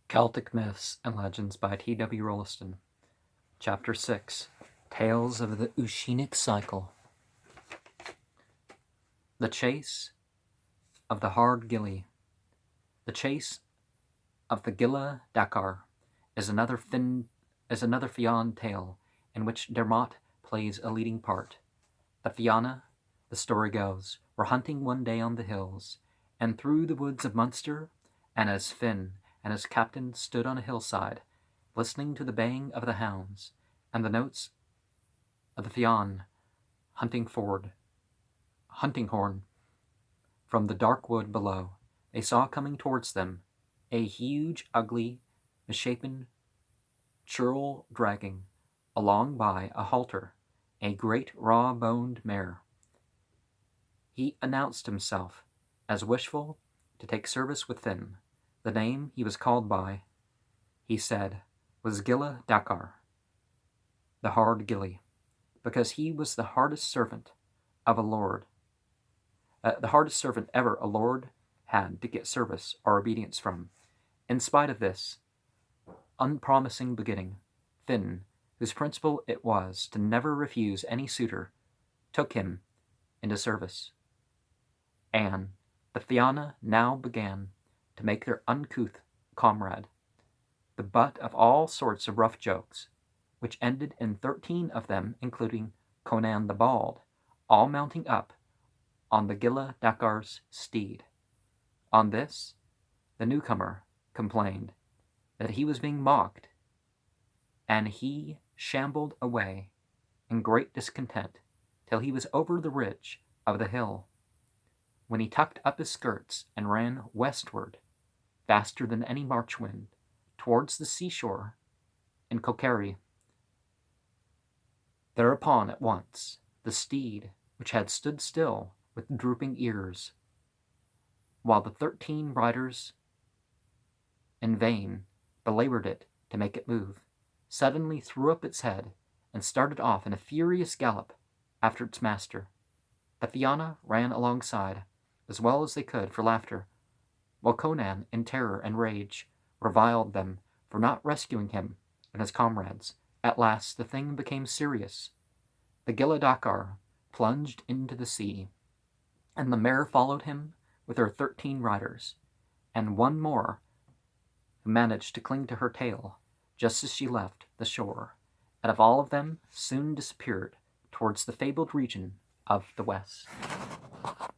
Celtic Myths and Legends by T.W. Rolleston. Chapter 6. Tales of the Ossianic Cycle. The Chase of the Hard Gilly. The Chase of the Gilla Dakar is another Fionn tale in which Dermot plays a leading part. The Fianna, the story goes, were hunting one day on the hills, and through the woods of Munster, and as Finn and his captain stood on a hillside, listening to the baying of the hounds, and the notes of the Fionn hunting horn from the dark wood below, they saw coming towards them a huge, ugly, misshapen churl dragging along by a halter a great raw-boned mare. He announced himself as wishful to take service with Finn. The name he was called by, he said, was Gilla Dakar, the hard Gilly, because he was the hardest servant of a lord, the hardest servant ever a lord had to get service or obedience from. In spite of this unpromising beginning, Finn, whose principle it was to never refuse any suitor, took him into service. And the Fianna now began to make their uncouth comrade the butt of all sorts of rough jokes, which ended in 13 of them, including Conan the Bald, all mounting up on the Gilla Dakar's steed. On this, the newcomer complained that he was being mocked, and he shambled away in great discontent till he was over the ridge of the hill, when he tucked up his skirts and ran westward, faster than any March wind, towards the seashore in Kokeri. Thereupon at once the steed, which had stood still with drooping ears, while the 13 riders in vain belabored it to make it move, suddenly threw up its head and started off in a furious gallop after its master. The Fianna ran alongside as well as they could for laughter, while Conan, in terror and rage, reviled them for not rescuing him and his comrades. At last the thing became serious. The Gilla Dakar plunged into the sea, and the mare followed him with her 13 riders, and one more who managed to cling to her tail just as she left the shore, and of all of them soon disappeared towards the fabled region of the west.